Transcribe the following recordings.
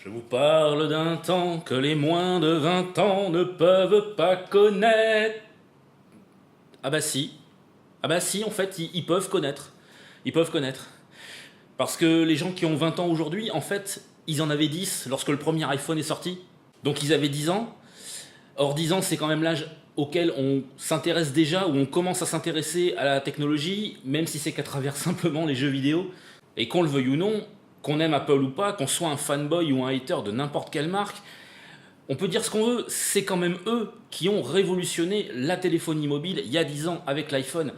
Je vous parle d'un temps que les moins de 20 ans ne peuvent pas connaître. Ah bah si. Ah bah si, en fait, ils peuvent connaître. Ils peuvent connaître. Parce que les gens qui ont 20 ans aujourd'hui, en fait, ils en avaient 10 lorsque le premier iPhone est sorti. Donc ils avaient 10 ans. Or 10 ans, c'est quand même l'âge auquel on s'intéresse déjà, ou on commence à s'intéresser à la technologie, même si c'est qu'à travers simplement les jeux vidéo. Et qu'on le veuille ou non, qu'on aime Apple ou pas, qu'on soit un fanboy ou un hater de n'importe quelle marque, on peut dire ce qu'on veut, c'est quand même eux qui ont révolutionné la téléphonie mobile il y a 10 ans avec l'iPhone.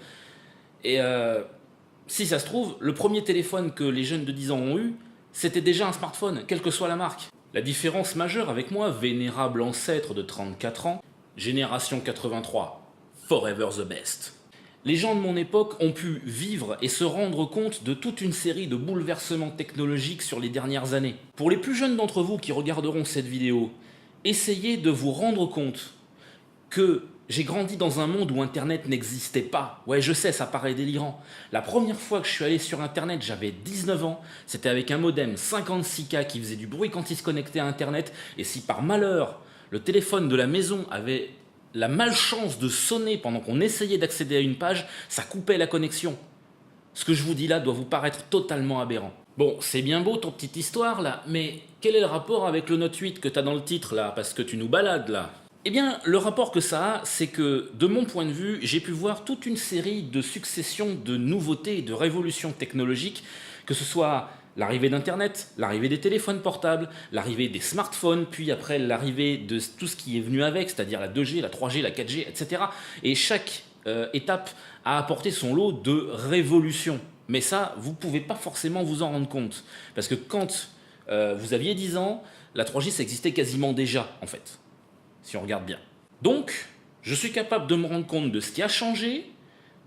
Et si ça se trouve, le premier téléphone que les jeunes de 10 ans ont eu, c'était déjà un smartphone, quelle que soit la marque. La différence majeure avec moi, vénérable ancêtre de 34 ans, génération 83, forever the best. Les gens de mon époque ont pu vivre et se rendre compte de toute une série de bouleversements technologiques sur les dernières années. Pour les plus jeunes d'entre vous qui regarderont cette vidéo, essayez de vous rendre compte que j'ai grandi dans un monde où Internet n'existait pas. Ouais, je sais, ça paraît délirant. La première fois que je suis allé sur Internet, j'avais 19 ans. C'était avec un modem 56K qui faisait du bruit quand il se connectait à Internet. Et si par malheur, le téléphone de la maison avait la malchance de sonner pendant qu'on essayait d'accéder à une page, ça coupait la connexion. Ce que je vous dis là doit vous paraître totalement aberrant. Bon, c'est bien beau ton petite histoire là, mais quel est le rapport avec le Note 8 que t'as dans le titre là, parce que tu nous balades là? Eh bien, le rapport que ça a, c'est que, de mon point de vue, j'ai pu voir toute une série de successions de nouveautés et de révolutions technologiques, que ce soit l'arrivée d'Internet, l'arrivée des téléphones portables, l'arrivée des smartphones, puis après l'arrivée de tout ce qui est venu avec, c'est-à-dire la 2G, la 3G, la 4G, etc. Et chaque étape a apporté son lot de révolutions. Mais ça, vous ne pouvez pas forcément vous en rendre compte. Parce que quand vous aviez 10 ans, la 3G, ça existait quasiment déjà, en fait. Si on regarde bien. Donc, je suis capable de me rendre compte de ce qui a changé,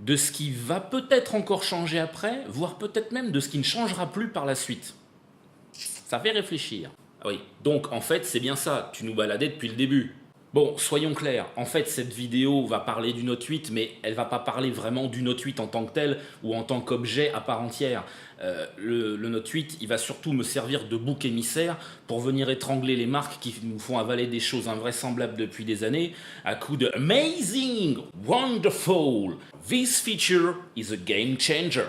de ce qui va peut-être encore changer après, voire peut-être même de ce qui ne changera plus par la suite. Ça fait réfléchir. Ah oui, donc en fait, c'est bien ça, tu nous baladais depuis le début. Bon, soyons clairs, en fait, cette vidéo va parler du Note 8, mais elle va pas parler vraiment du Note 8 en tant que tel, ou en tant qu'objet à part entière. Le Note 8, il va surtout me servir de bouc émissaire pour venir étrangler les marques qui nous font avaler des choses invraisemblables depuis des années, à coup de amazing, wonderful, this feature is a game changer.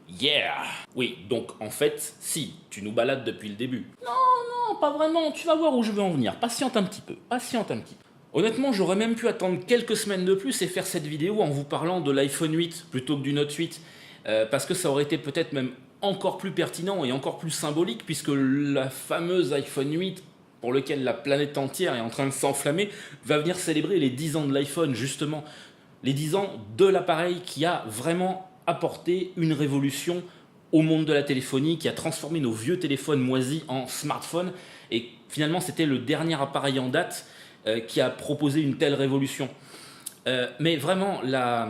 Yeah! Oui, donc en fait, si, tu nous balades depuis le début. Non, pas vraiment, tu vas voir où je veux en venir. Patiente un petit peu, patiente un petit peu. Honnêtement, j'aurais même pu attendre quelques semaines de plus et faire cette vidéo en vous parlant de l'iPhone 8 plutôt que du Note 8. Parce que ça aurait été peut-être même encore plus pertinent et encore plus symbolique, puisque la fameuse iPhone 8, pour lequel la planète entière est en train de s'enflammer, va venir célébrer les 10 ans de l'iPhone, justement. Les 10 ans de l'appareil qui a vraiment apporté une révolution au monde de la téléphonie, qui a transformé nos vieux téléphones moisis en smartphones. Et finalement, c'était le dernier appareil en date qui a proposé une telle révolution. Mais vraiment, la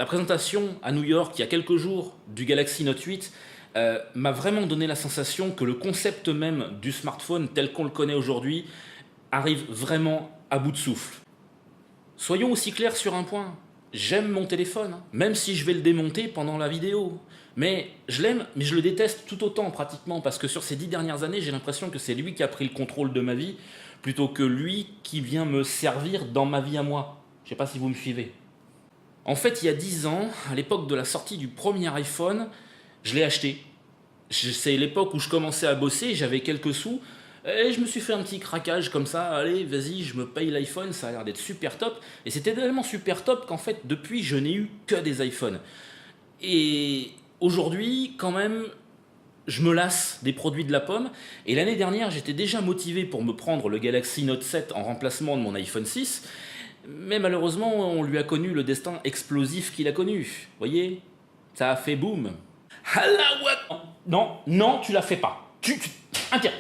présentation à New York, il y a quelques jours, du Galaxy Note 8, m'a vraiment donné la sensation que le concept même du smartphone tel qu'on le connaît aujourd'hui arrive vraiment à bout de souffle. Soyons aussi clairs sur un point. J'aime mon téléphone, hein, même si je vais le démonter pendant la vidéo. Mais je l'aime, mais je le déteste tout autant pratiquement, parce que sur ces 10 dernières années, j'ai l'impression que c'est lui qui a pris le contrôle de ma vie, plutôt que lui qui vient me servir dans ma vie à moi. Je sais pas si vous me suivez. En fait, il y a 10 ans, à l'époque de la sortie du premier iPhone, je l'ai acheté. C'est l'époque où je commençais à bosser, j'avais quelques sous, et je me suis fait un petit craquage comme ça, allez, vas-y, je me paye l'iPhone, ça a l'air d'être super top. Et c'était tellement super top qu'en fait, depuis, je n'ai eu que des iPhones. Et aujourd'hui, quand même, je me lasse des produits de la pomme. Et l'année dernière, j'étais déjà motivé pour me prendre le Galaxy Note 7 en remplacement de mon iPhone 6. Mais malheureusement, on lui a connu le destin explosif qu'il a connu. Vous voyez, ça a fait boum. Non, tu la fais pas. Interdit.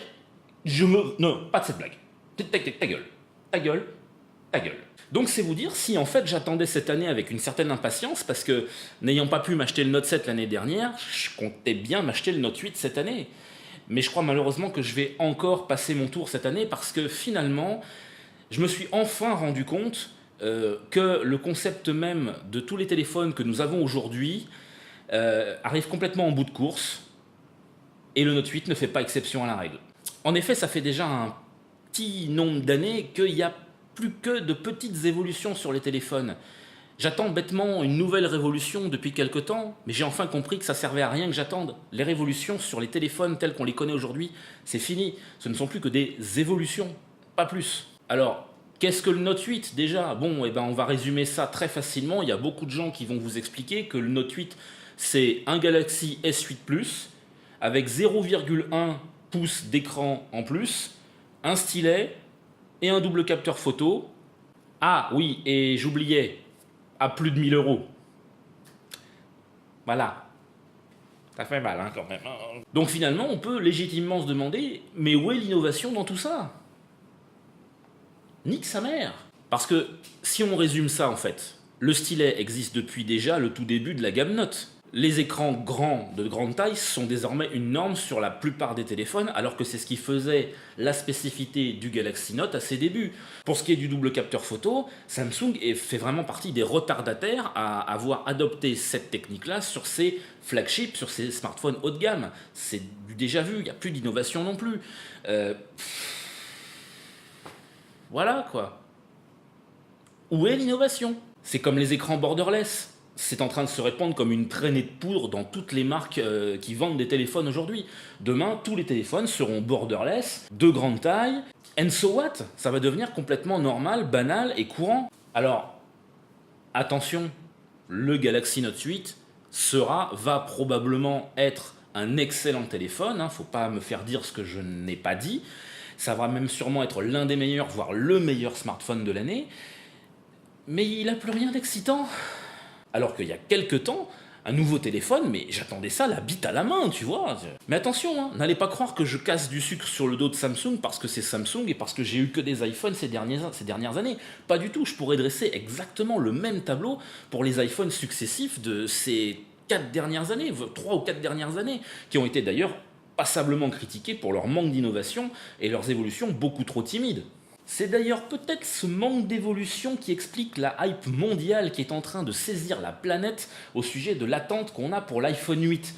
Non, pas de cette blague. Ta gueule. Ta gueule. Donc c'est vous dire si en fait j'attendais cette année avec une certaine impatience, parce que n'ayant pas pu m'acheter le Note 7 l'année dernière, je comptais bien m'acheter le Note 8 cette année. Mais je crois malheureusement que je vais encore passer mon tour cette année, parce que finalement, je me suis enfin rendu compte que le concept même de tous les téléphones que nous avons aujourd'hui arrive complètement en bout de course, et le Note 8 ne fait pas exception à la règle. En effet, ça fait déjà un petit nombre d'années qu'il n'y a plus que de petites évolutions sur les téléphones. J'attends bêtement une nouvelle révolution depuis quelque temps, mais j'ai enfin compris que ça servait à rien que j'attende. Les révolutions sur les téléphones tels qu'on les connaît aujourd'hui, c'est fini. Ce ne sont plus que des évolutions, pas plus. Alors, qu'est-ce que le Note 8 déjà? Bon, eh ben, on va résumer ça très facilement. Il y a beaucoup de gens qui vont vous expliquer que le Note 8, c'est un Galaxy S8 Plus avec 0,1 pouces d'écran en plus, un stylet et un double capteur photo. Ah oui, et j'oubliais, à plus de 1 000 euros. Voilà. Ça fait mal, hein, quand même. Donc finalement, on peut légitimement se demander, mais où est l'innovation dans tout ça? Nique sa mère. Parce que, si on résume ça en fait, le stylet existe depuis déjà le tout début de la gamme Note. Les écrans grands de grande taille sont désormais une norme sur la plupart des téléphones, alors que c'est ce qui faisait la spécificité du Galaxy Note à ses débuts. Pour ce qui est du double capteur photo, Samsung fait vraiment partie des retardataires à avoir adopté cette technique-là sur ses flagships, sur ses smartphones haut de gamme. C'est du déjà vu, il n'y a plus d'innovation non plus. Voilà quoi. Où est l'innovation? C'est comme les écrans borderless. C'est en train de se répandre comme une traînée de poudre dans toutes les marques qui vendent des téléphones aujourd'hui. Demain, tous les téléphones seront borderless, de grande taille. And so what? Ça va devenir complètement normal, banal et courant. Alors, attention, le Galaxy Note 8 va probablement être un excellent téléphone. Faut pas me faire dire ce que je n'ai pas dit. Ça va même sûrement être l'un des meilleurs, voire le meilleur smartphone de l'année. Mais il n'a plus rien d'excitant. Alors qu'il y a quelques temps, un nouveau téléphone, mais j'attendais ça la bite à la main, tu vois. Mais attention, n'allez pas croire que je casse du sucre sur le dos de Samsung parce que c'est Samsung et parce que j'ai eu que des iPhones ces dernières années. Pas du tout, je pourrais dresser exactement le même tableau pour les iPhones successifs de ces 4 dernières années, 3 ou 4 dernières années, qui ont été d'ailleurs passablement critiqués pour leur manque d'innovation et leurs évolutions beaucoup trop timides. C'est d'ailleurs peut-être ce manque d'évolution qui explique la hype mondiale qui est en train de saisir la planète au sujet de l'attente qu'on a pour l'iPhone 8.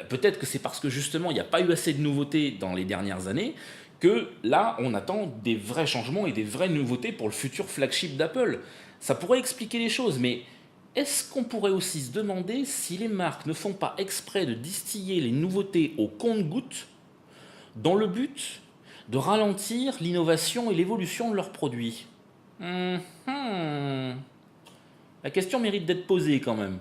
Peut-être que c'est parce que justement il n'y a pas eu assez de nouveautés dans les dernières années que là on attend des vrais changements et des vraies nouveautés pour le futur flagship d'Apple. Ça pourrait expliquer les choses, mais est-ce qu'on pourrait aussi se demander si les marques ne font pas exprès de distiller les nouveautés au compte-gouttes dans le but de ralentir l'innovation et l'évolution de leurs produits? La question mérite d'être posée quand même.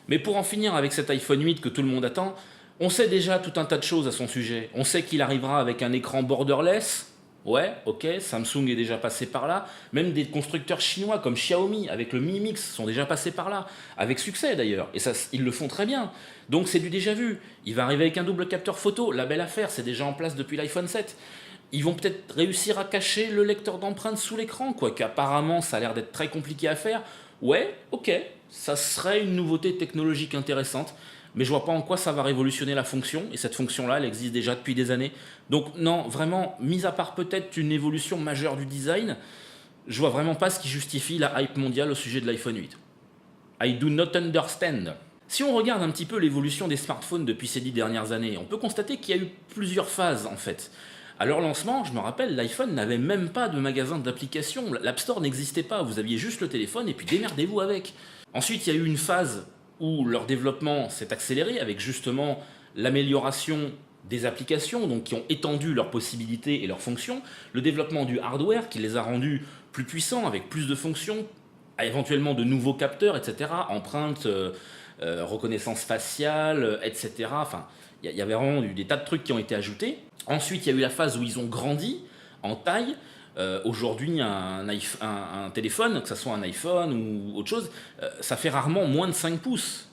Mais pour en finir avec cet iPhone 8 que tout le monde attend, on sait déjà tout un tas de choses à son sujet. On sait qu'il arrivera avec un écran borderless. Ouais, ok, Samsung est déjà passé par là. Même des constructeurs chinois comme Xiaomi avec le Mi Mix sont déjà passés par là. Avec succès d'ailleurs. Et ça, ils le font très bien. Donc c'est du déjà vu. Il va arriver avec un double capteur photo. La belle affaire, c'est déjà en place depuis l'iPhone 7. Ils vont peut-être réussir à cacher le lecteur d'empreintes sous l'écran, quoique apparemment ça a l'air d'être très compliqué à faire. Ouais, ok, ça serait une nouveauté technologique intéressante, mais je vois pas en quoi ça va révolutionner la fonction, et cette fonction-là, elle existe déjà depuis des années. Donc non, vraiment, mis à part peut-être une évolution majeure du design, je vois vraiment pas ce qui justifie la hype mondiale au sujet de l'iPhone 8. I do not understand. Si on regarde un petit peu l'évolution des smartphones depuis ces 10 dernières années, on peut constater qu'il y a eu plusieurs phases en fait. À leur lancement, je me rappelle, l'iPhone n'avait même pas de magasin d'applications. L'App Store n'existait pas. Vous aviez juste le téléphone et puis démerdez-vous avec. Ensuite, il y a eu une phase où leur développement s'est accéléré avec justement l'amélioration des applications, donc qui ont étendu leurs possibilités et leurs fonctions, le développement du hardware qui les a rendus plus puissants avec plus de fonctions, éventuellement de nouveaux capteurs, etc., empreintes, reconnaissance faciale, etc. Enfin, il y avait vraiment des tas de trucs qui ont été ajoutés. Ensuite, il y a eu la phase où ils ont grandi en taille. Aujourd'hui, un téléphone, que ce soit un iPhone ou autre chose, ça fait rarement moins de 5 pouces.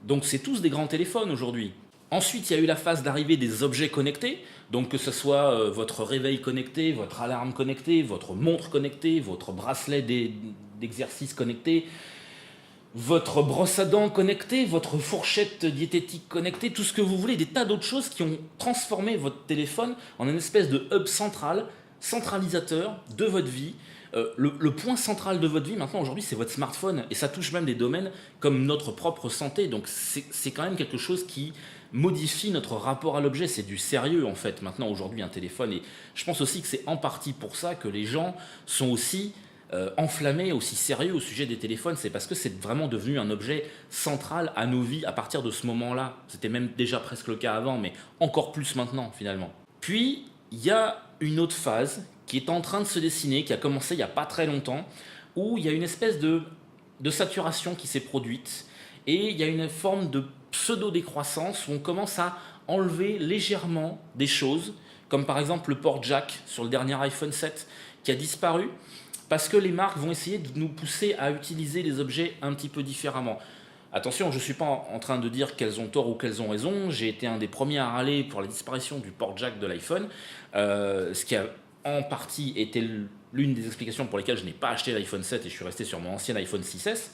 Donc c'est tous des grands téléphones aujourd'hui. Ensuite, il y a eu la phase d'arrivée des objets connectés, donc que ce soit votre réveil connecté, votre alarme connectée, votre montre connectée, votre bracelet d'exercice connecté, votre brosse à dents connectée, votre fourchette diététique connectée, tout ce que vous voulez, des tas d'autres choses qui ont transformé votre téléphone en une espèce de hub centralisateur de votre vie. Le point central de votre vie maintenant aujourd'hui c'est votre smartphone et ça touche même des domaines comme notre propre santé, donc c'est quand même quelque chose qui modifie notre rapport à l'objet. C'est du sérieux en fait maintenant aujourd'hui un téléphone. Et je pense aussi que c'est en partie pour ça que les gens sont aussi enflammés, aussi sérieux au sujet des téléphones. C'est parce que c'est vraiment devenu un objet central à nos vies à partir de ce moment-là. C'était même déjà presque le cas avant, mais encore plus maintenant finalement. Puis il y a une autre phase qui est en train de se dessiner, qui a commencé il n'y a pas très longtemps, où il y a une espèce de saturation qui s'est produite et il y a une forme de pseudo-décroissance où on commence à enlever légèrement des choses, comme par exemple le port jack sur le dernier iPhone 7 qui a disparu parce que les marques vont essayer de nous pousser à utiliser les objets un petit peu différemment. Attention, je ne suis pas en train de dire qu'elles ont tort ou qu'elles ont raison. J'ai été un des premiers à râler pour la disparition du port jack de l'iPhone, ce qui a en partie été l'une des explications pour lesquelles je n'ai pas acheté l'iPhone 7 et je suis resté sur mon ancien iPhone 6S.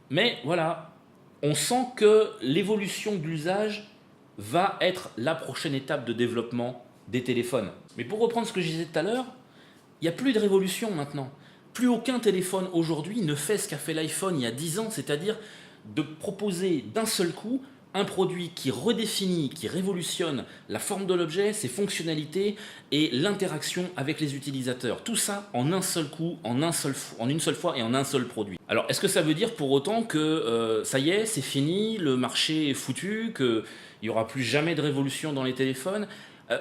Mais voilà, on sent que l'évolution de l'usage va être la prochaine étape de développement des téléphones. Mais pour reprendre ce que je disais tout à l'heure, il n'y a plus de révolution maintenant. Plus aucun téléphone aujourd'hui ne fait ce qu'a fait l'iPhone il y a 10 ans, c'est-à-dire de proposer d'un seul coup un produit qui redéfinit, qui révolutionne la forme de l'objet, ses fonctionnalités et l'interaction avec les utilisateurs. Tout ça en un seul coup, en une seule fois et en un seul produit. Alors, est-ce que ça veut dire pour autant que ça y est, c'est fini, le marché est foutu, qu'il n'y aura plus jamais de révolution dans les téléphones?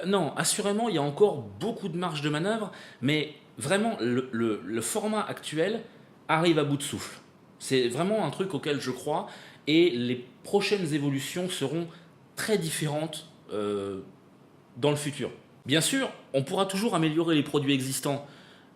Non, assurément, il y a encore beaucoup de marge de manœuvre, mais vraiment, le format actuel arrive à bout de souffle. C'est vraiment un truc auquel je crois et les prochaines évolutions seront très différentes dans le futur. Bien sûr, on pourra toujours améliorer les produits existants.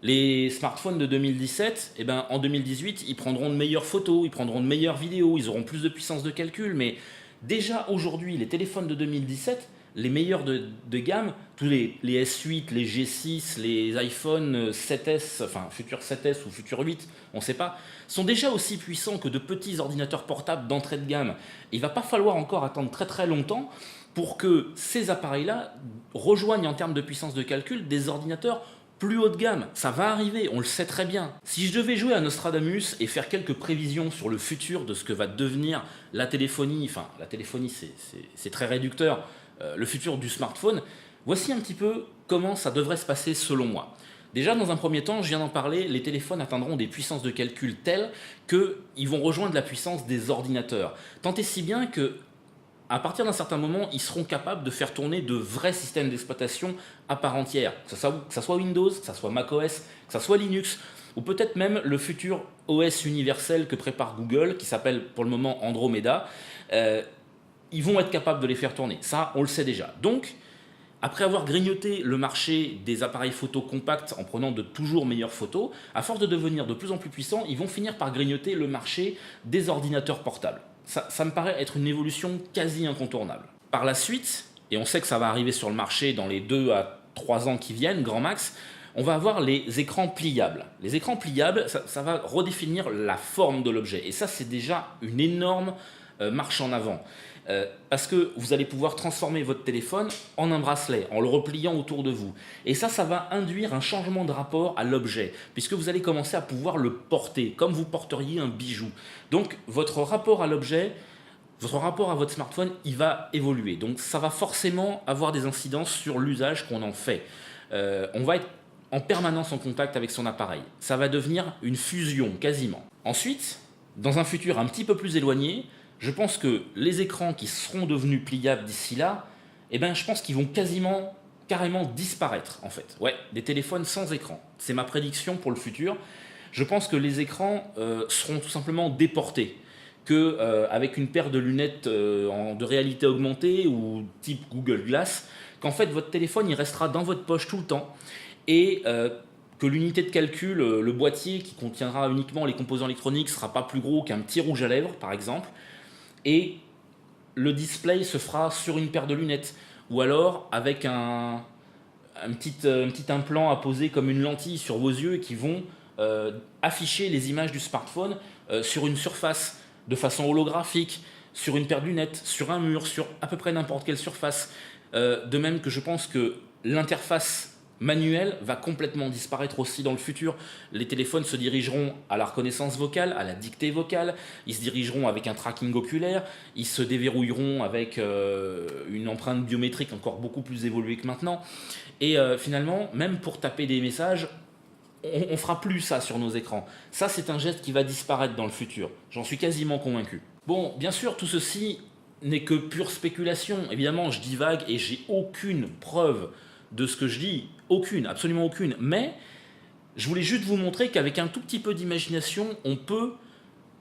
Les smartphones de 2017, eh ben, en 2018, ils prendront de meilleures photos, ils prendront de meilleures vidéos, ils auront plus de puissance de calcul, mais déjà aujourd'hui, les téléphones de 2017, les meilleurs de gamme, tous les S8, les G6, les iPhone 7S, enfin futur 7S ou futur 8, on ne sait pas, sont déjà aussi puissants que de petits ordinateurs portables d'entrée de gamme. Il ne va pas falloir encore attendre très très longtemps pour que ces appareils-là rejoignent en termes de puissance de calcul des ordinateurs plus haut de gamme. Ça va arriver, on le sait très bien. Si je devais jouer à Nostradamus et faire quelques prévisions sur le futur de ce que va devenir la téléphonie, enfin la téléphonie c'est très réducteur, le futur du smartphone, voici un petit peu comment ça devrait se passer selon moi. Déjà, dans un premier temps, je viens d'en parler, les téléphones atteindront des puissances de calcul telles qu'ils vont rejoindre la puissance des ordinateurs. Tant et si bien que, à partir d'un certain moment, ils seront capables de faire tourner de vrais systèmes d'exploitation à part entière. Que ça soit Windows, que ça soit macOS, que ça soit Linux, ou peut-être même le futur OS universel que prépare Google, qui s'appelle pour le moment Andromeda. Ils vont être capables de les faire tourner. Ça, on le sait déjà. Donc, après avoir grignoté le marché des appareils photo compacts en prenant de toujours meilleures photos, à force de devenir de plus en plus puissants, ils vont finir par grignoter le marché des ordinateurs portables. Ça me paraît être une évolution quasi incontournable. Par la suite, et on sait que ça va arriver sur le marché dans les 2 à 3 ans qui viennent, grand max, on va avoir les écrans pliables. Les écrans pliables, ça va redéfinir la forme de l'objet. Et ça, c'est déjà une énorme marche en avant. Parce que vous allez pouvoir transformer votre téléphone en un bracelet, en le repliant autour de vous. Et ça va induire un changement de rapport à l'objet, puisque vous allez commencer à pouvoir le porter, comme vous porteriez un bijou. Donc votre rapport à l'objet, votre rapport à votre smartphone, il va évoluer. Donc ça va forcément avoir des incidences sur l'usage qu'on en fait. On va être en permanence en contact avec son appareil. Ça va devenir une fusion, quasiment. Ensuite, dans un futur un petit peu plus éloigné, je pense que les écrans qui seront devenus pliables d'ici là, eh ben, je pense qu'ils vont carrément disparaître, en fait. Ouais, des téléphones sans écran. C'est ma prédiction pour le futur. Je pense que les écrans seront tout simplement déportés. Avec une paire de lunettes de réalité augmentée ou type Google Glass, qu'en fait, votre téléphone, il restera dans votre poche tout le temps. Et que l'unité de calcul, le boîtier qui contiendra uniquement les composants électroniques, ne sera pas plus gros qu'un petit rouge à lèvres, par exemple. Et le display se fera sur une paire de lunettes ou alors avec un petit implant à poser comme une lentille sur vos yeux qui vont afficher les images du smartphone sur une surface de façon holographique, sur une paire de lunettes, sur un mur, sur à peu près n'importe quelle surface. De même que je pense que l'interface manuel va complètement disparaître aussi dans le futur. Les téléphones se dirigeront à la reconnaissance vocale, à la dictée vocale, ils se dirigeront avec un tracking oculaire, ils se déverrouilleront avec une empreinte biométrique encore beaucoup plus évoluée que maintenant. Et finalement, même pour taper des messages, on fera plus ça sur nos écrans. Ça, c'est un geste qui va disparaître dans le futur. J'en suis quasiment convaincu. Bon, bien sûr, tout ceci n'est que pure spéculation. Évidemment, je divague et j'ai aucune preuve de ce que je dis. Aucune, absolument aucune. Mais je voulais juste vous montrer qu'avec un tout petit peu d'imagination, on peut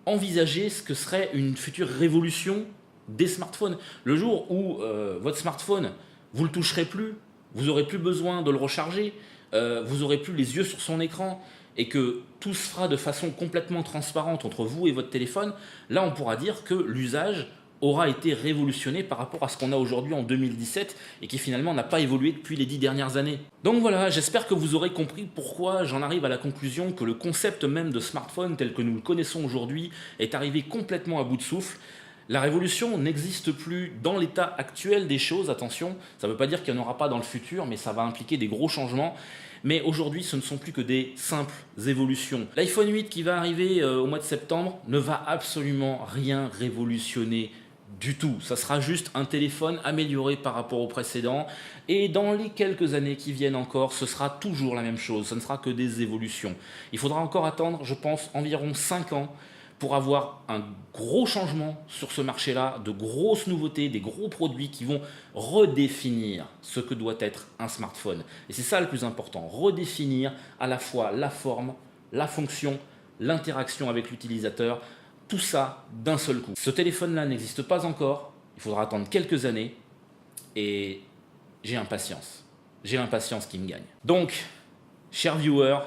envisager ce que serait une future révolution des smartphones. Le jour où votre smartphone, vous le toucherez plus, vous n'aurez plus besoin de le recharger, vous n'aurez plus les yeux sur son écran et que tout se fera de façon complètement transparente entre vous et votre téléphone, là on pourra dire que l'usage aura été révolutionné par rapport à ce qu'on a aujourd'hui en 2017 et qui finalement n'a pas évolué depuis les 10 dernières années. Donc voilà, j'espère que vous aurez compris pourquoi j'en arrive à la conclusion que le concept même de smartphone tel que nous le connaissons aujourd'hui est arrivé complètement à bout de souffle. La révolution n'existe plus dans l'état actuel des choses, attention, ça ne veut pas dire qu'il n'y en aura pas dans le futur, mais ça va impliquer des gros changements. Mais aujourd'hui, ce ne sont plus que des simples évolutions. L'iPhone 8 qui va arriver au mois de septembre ne va absolument rien révolutionner du tout. Ça sera juste un téléphone amélioré par rapport au précédent. Et dans les quelques années qui viennent encore, ce sera toujours la même chose. Ce ne sera que des évolutions. Il faudra encore attendre, je pense, environ 5 ans pour avoir un gros changement sur ce marché-là, de grosses nouveautés, des gros produits qui vont redéfinir ce que doit être un smartphone. Et c'est ça le plus important, redéfinir à la fois la forme, la fonction, l'interaction avec l'utilisateur, tout ça d'un seul coup. Ce téléphone-là n'existe pas encore, il faudra attendre quelques années et j'ai impatience. J'ai l'impatience qui me gagne. Donc, chers viewers,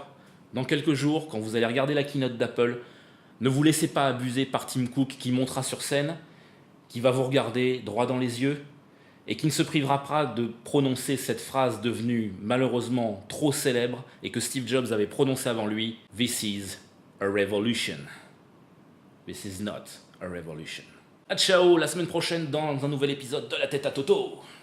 dans quelques jours, quand vous allez regarder la keynote d'Apple, ne vous laissez pas abuser par Tim Cook qui montera sur scène, qui va vous regarder droit dans les yeux et qui ne se privera pas de prononcer cette phrase devenue malheureusement trop célèbre et que Steve Jobs avait prononcée avant lui. This is a revolution. This is not a revolution. A ciao, la semaine prochaine dans un nouvel épisode de La Tête à Toto.